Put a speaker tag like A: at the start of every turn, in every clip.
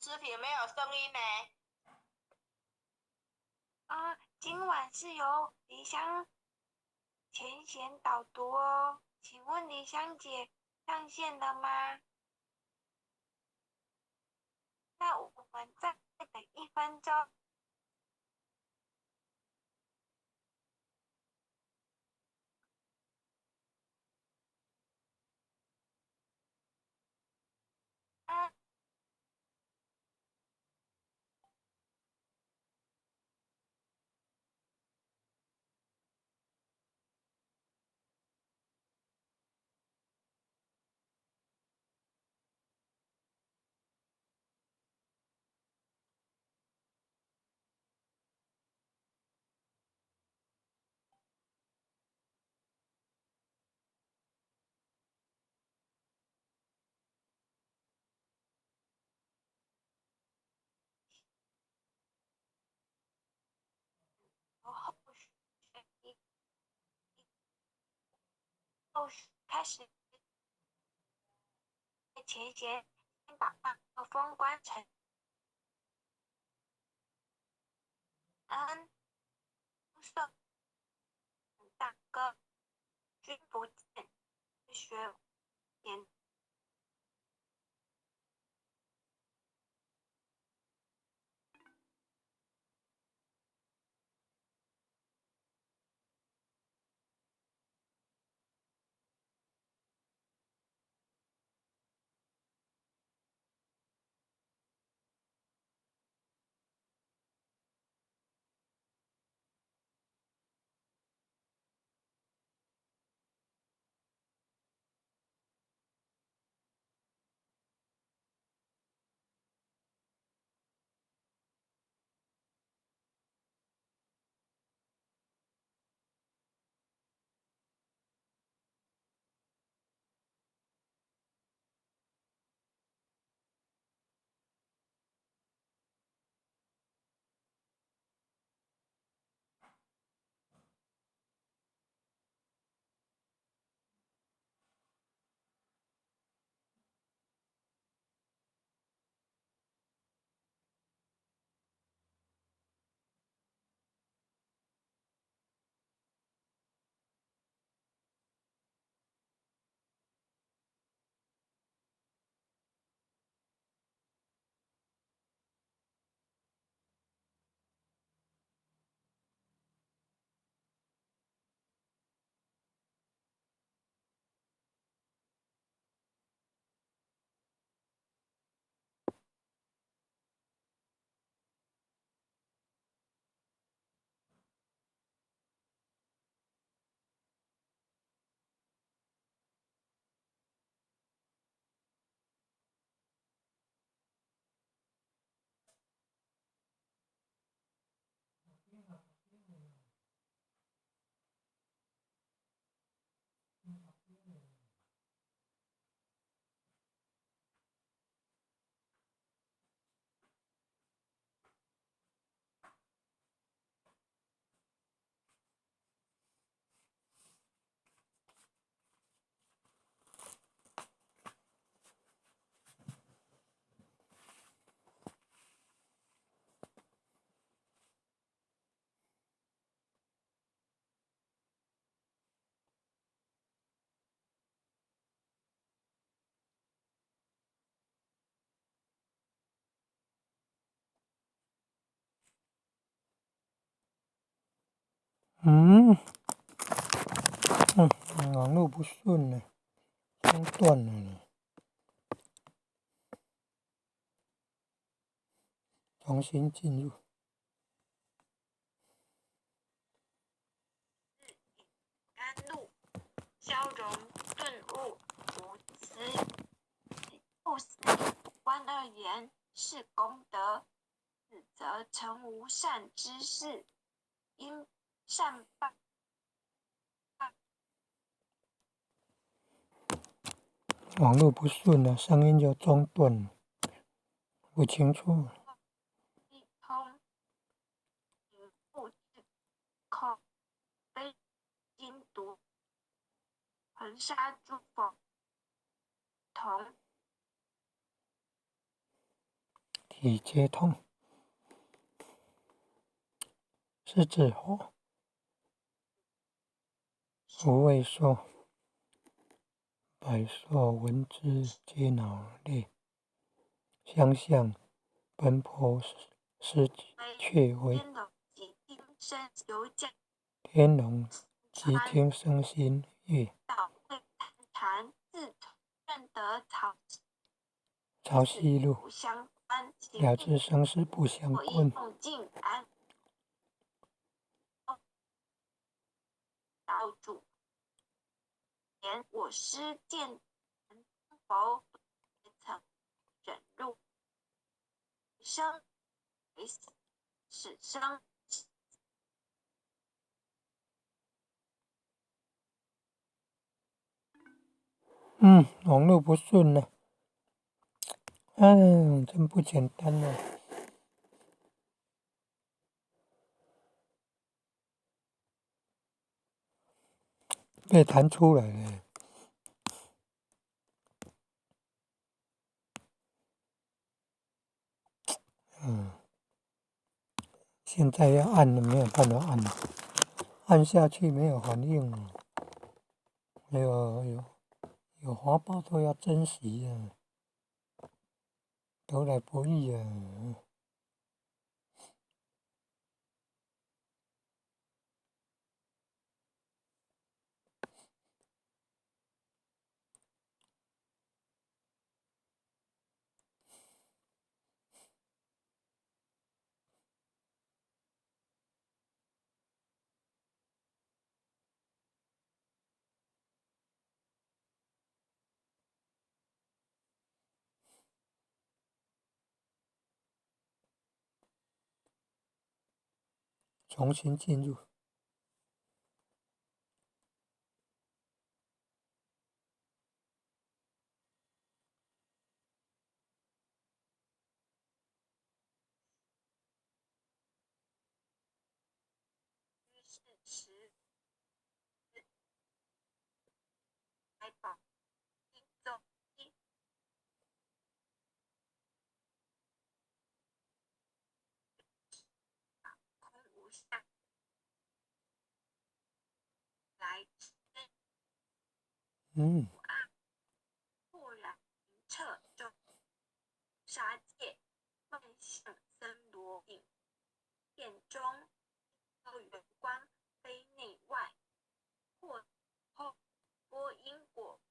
A: 视频没有声音呢。
B: 今晚是由梨香前贤导读哦，请问梨香姐上线了吗？那我们再等1分钟。啊，后续开始前贤先把麦克风关成色大哥君不见学点。
C: 网络不顺呢，中断了呢，重新进入。
B: 甘露，消融顿悟，无私。不死观而言是功德，死则成无善之事。因善报。
C: 网络不顺了，声音就中断了，不清楚。
B: 一通引物质口非经毒，恒沙诸佛同。
C: 以接通。狮子火，无畏缩，百兽闻之皆脑裂，相向奔波，失却为天龙即听声心悦，
B: 道会谈自从认得
C: 潮汐路，
B: 不相关，
C: 了知生死不相
B: 我亦
C: 关。
B: 梦境安道主言我师见否曾忍入生为死，使生
C: 网络不顺了，真不简单啊！被弹出来了。现在要按了，没有办法按，按下去没有反应。有华报都要珍惜啊，得来不易啊。重新进入。
B: 事时来宝应奏一空无相来
C: 嗯，
B: 豁然明彻中杀戒万象森罗影殿中圆光非内外或后波因果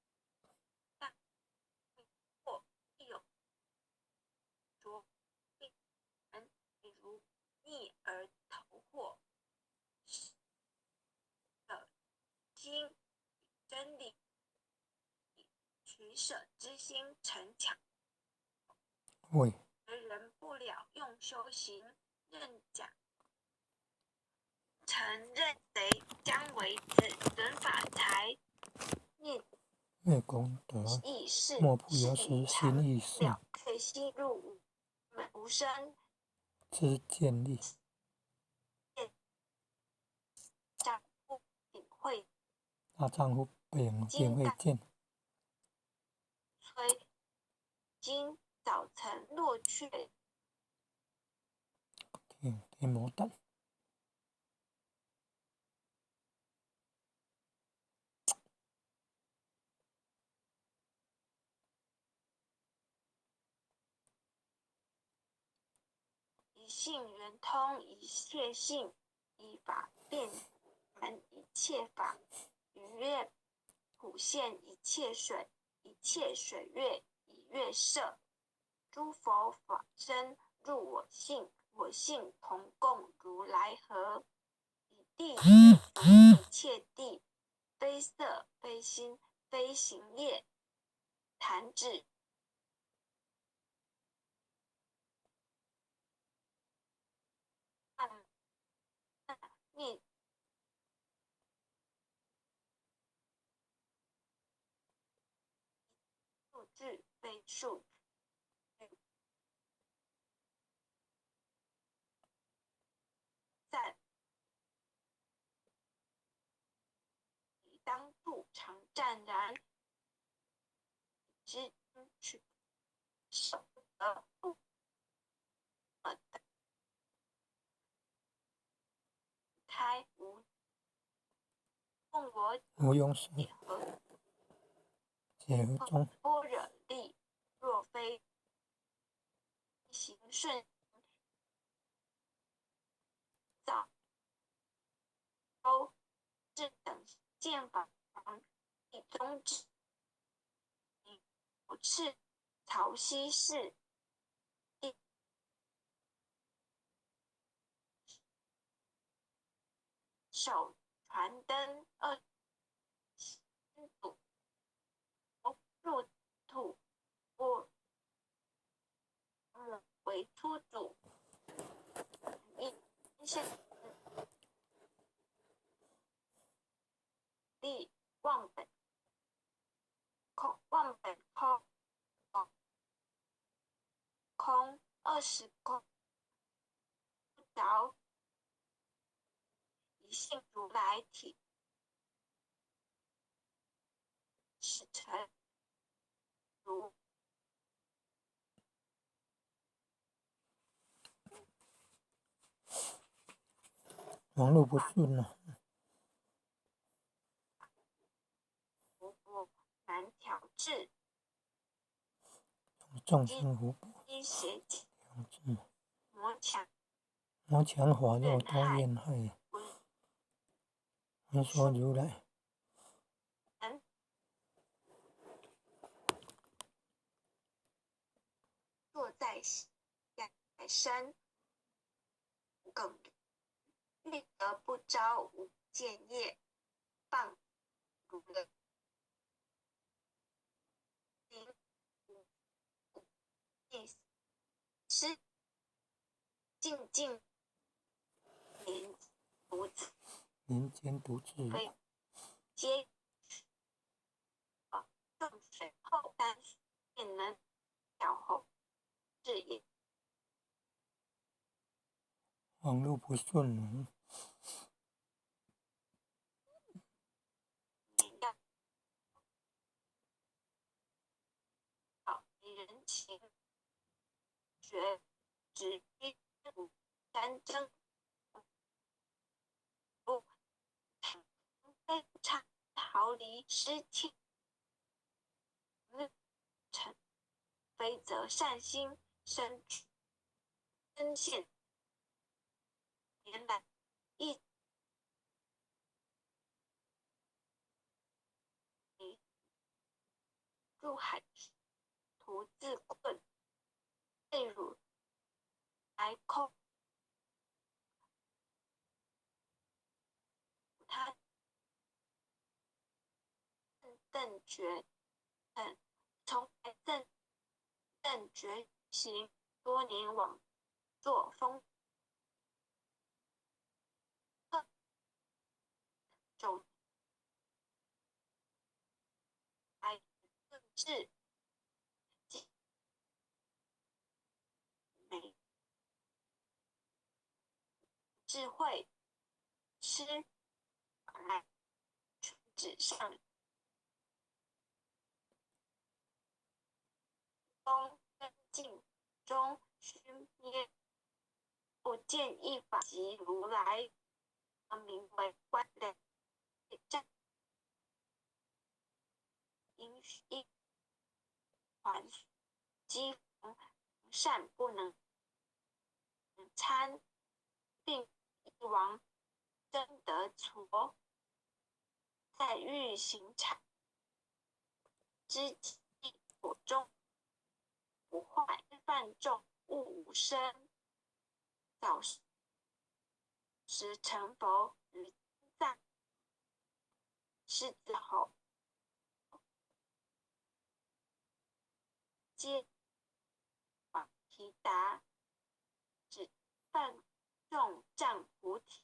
B: 但或有着病人比如逆而投祸的心真理取舍之心逞强
C: 会
B: 而人不了用修行认假承认贼将为子尊法财
C: 灭功德，
B: 亦是
C: 莫不由实心意胜
B: 了却心入无声
C: 之见力，
B: 丈夫领会
C: 大丈夫便会见。
B: 催今早晨落却
C: 天魔蛋，
B: 一性圆通一切性，一法遍含一切法，于月普现一切水，一切水月以月摄。诸佛法身入我性，我性同共如来合。以地具足一切地，非色非心非行业，弹指灭数字非数在当处常湛然之去舍得不我
C: 无用时
B: 解和
C: 解而中，
B: 般若力，若非行顺早周至等见法一宗旨，不是曹溪市手传灯二新祖入土不为出主，一现地望本空20空不着，一性如来体，使成如
C: 网络不顺了，
B: 不难调制，
C: 众生福报
B: 一邪
C: 两字，
B: 魔强
C: 魔强法弱多
B: 怨害，
C: 怨害。闻说如来
B: 能坐在海山，耿欲得不招无见业，放如了灵意思，静静年独自
C: 民间独自有，
B: 非皆众水后，但便能了后是也。
C: 网络不顺了，
B: 要人情学只一五战争不非差逃离失庆日成，非则善心生深陷年来一入海途自困，被辱来空他邓觉等从来邓觉行多年往作风走来论治美智慧吃来纸上东跟进中须灭，不见一法即如来，名为观的战因一还积善不能参，并一王真得挫，在欲行产之际，火中不坏，犯众勿生，早时成佛于藏狮子吼，皆往提达，只犯众占菩提，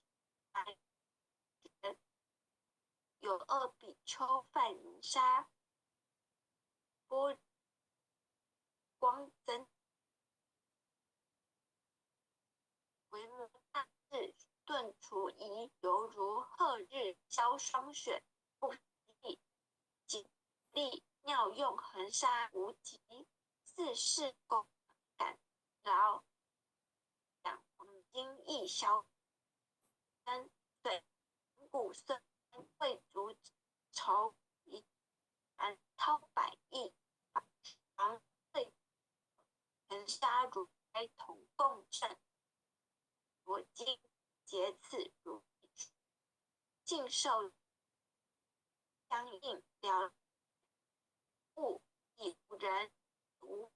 B: 有二比丘犯淫杀，波光增为母大日顿除疑，犹如鹤日消霜雪，不亦己力妙用恒沙无极，四世共感劳，两黄金亦消身，对骨色贵族筹一掏百亿，防贵人杀如来同共振，我今劫此如尽受相应了，物以无人无。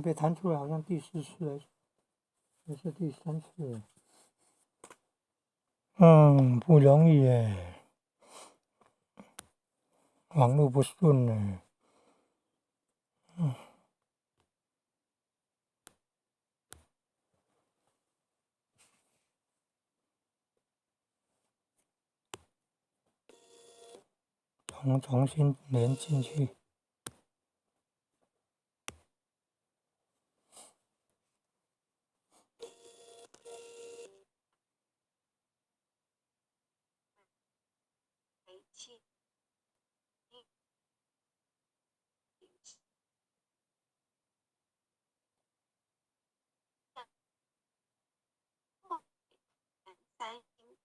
C: 被弹出来好像第4次还是第3次。不容易耶，网络不顺呢。重新连进去。
B: 煤气三星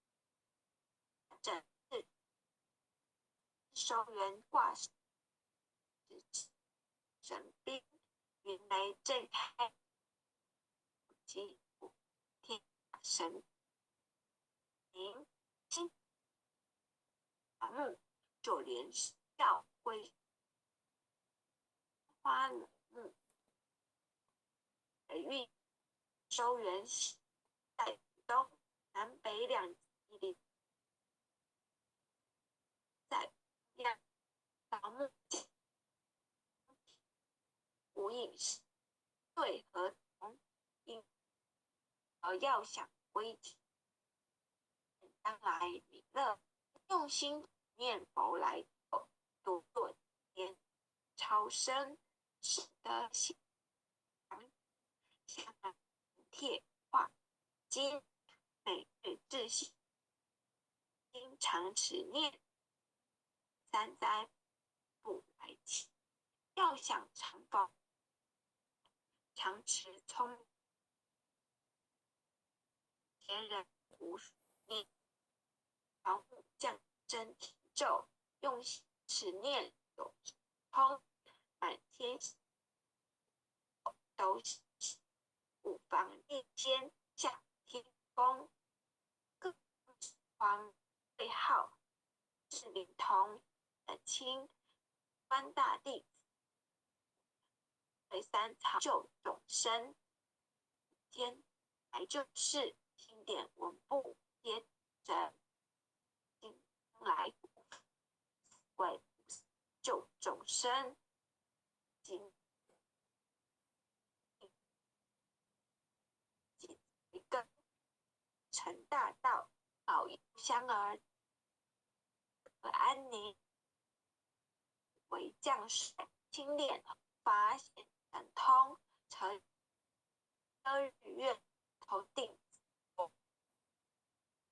B: 整治收员挂神兵，云雷震开及天神明星木九连校归花木运收员在东南北两极里，在两桃木无影对合同，因而要想归体，当来弥勒用心念佛来独作天超生，使得心向贴画经每日自省，经常持念三灾不来起，要想长保常持聪前人无数念，防护降真体咒，用持念有通，满天都五方列仙下天宫，各皇位号是灵童的亲官大弟子，为三藏救众生，天来就是经典文部接着经来为救众生，经一个成大道，保佑香儿和安宁为将士精炼发现神通，成日月头定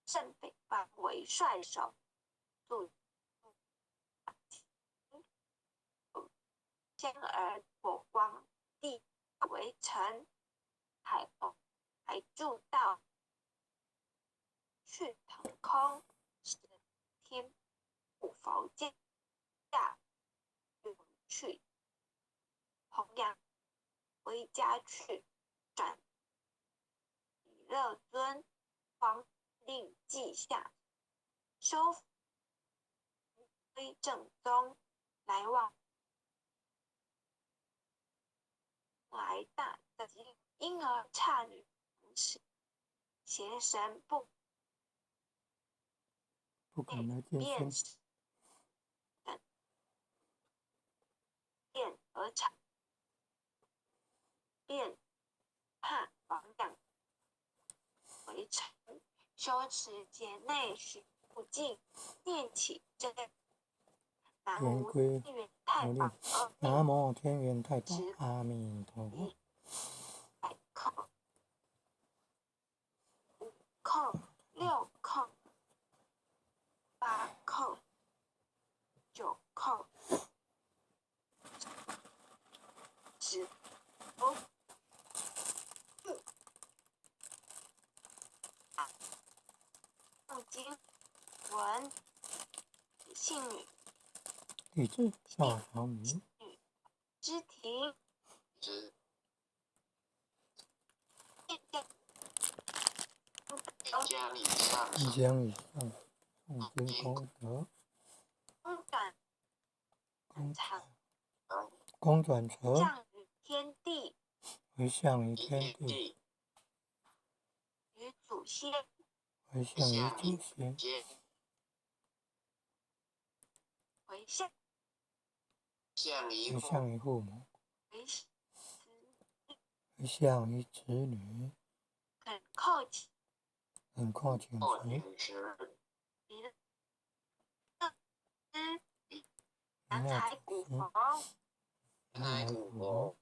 B: 圣北方为帅首，助仙儿火光地为臣，海后还助道去腾空，使天不佛驾运去弘扬回家去，转弥勒尊皇令记下，收归正宗，来往来大的因而差女是邪神不
C: 敢来见
B: 变
C: 仙。
B: 变而产，便怕亡养为臣，修持节内许不尽，念起真南无天元太保
C: 南无天元太保阿弥陀佛。
B: 100扣5扣6扣8扣9扣10扣姓女
C: 弟子少小米，
B: 之庭，
A: 将以上
C: 将以上诵经功德
B: 公转
C: 公
B: 长
C: 公转折
B: 降于天地，
C: 回向于天地，
B: 与祖先
C: 回向于祖先，
B: 回向
C: 回向于父母，
B: 为子
C: 回向于子女，
B: 恳叩请
C: 很靠请
A: 时，
B: 弥勒之
C: 弥
B: 南
C: 勒
B: 海古
C: 祖师，
B: 佛，
C: 南海古佛，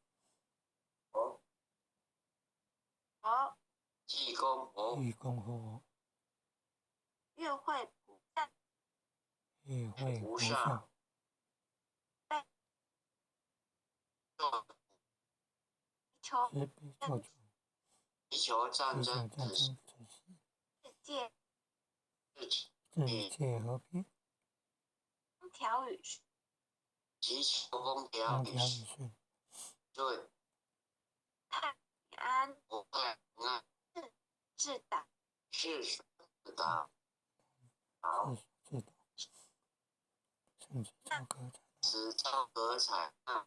B: 佛
A: 济公佛，
C: 义公佛，
B: 月会普善
C: 月会
A: 菩
C: 菩萨
A: 萨，
B: 求
C: 慈悲救主，
A: 地球战
C: 地球
A: 争
C: 战争止息，
B: 世界
C: 世界和平，
B: 风调雨顺，
A: 祈求风调
C: 风
A: 雨
C: 调雨顺，
A: 顺，
B: 泰平安，
A: 不快平安，
B: 至达
A: 是是的，好，
C: 是的，圣子超歌禅，
A: 此招格彩那，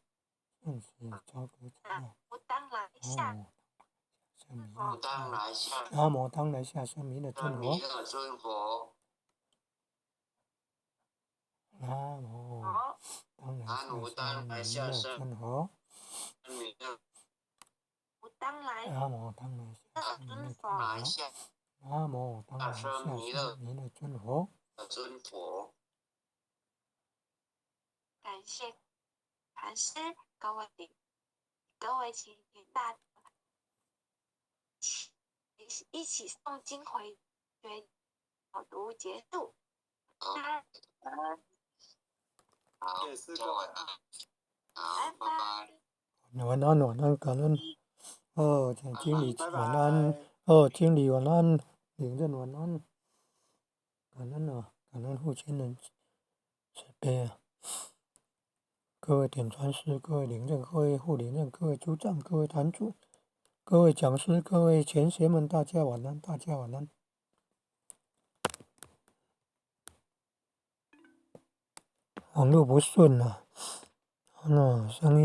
C: 圣子超歌禅那，
B: 不当来下
C: 南无
A: 当来下
C: 南无当来下生弥勒尊
A: 弥
C: 佛，
A: 勒尊佛，
C: 南无
B: 佛，
C: 当来下生弥勒尊佛，
A: 弥勒
B: 不当来
C: 南无当来下生弥勒尊佛，
A: 来下
C: 南无当来下生弥勒尊佛。
A: 尊佛，
B: 感谢禅师，各位请大德一起诵经回学，导读结束。
A: 好，好，再晚安，好，拜拜。
C: 晚安，晚安，感恩。请经理晚安。经理晚安，领任晚安。感恩啊，感恩父亲的慈悲啊！各位点传师，各位领任，各位副领任，各位组长，各位坛主，各位讲师，各位前学们，大家晚安，大家晚安。网络不顺啊，声音。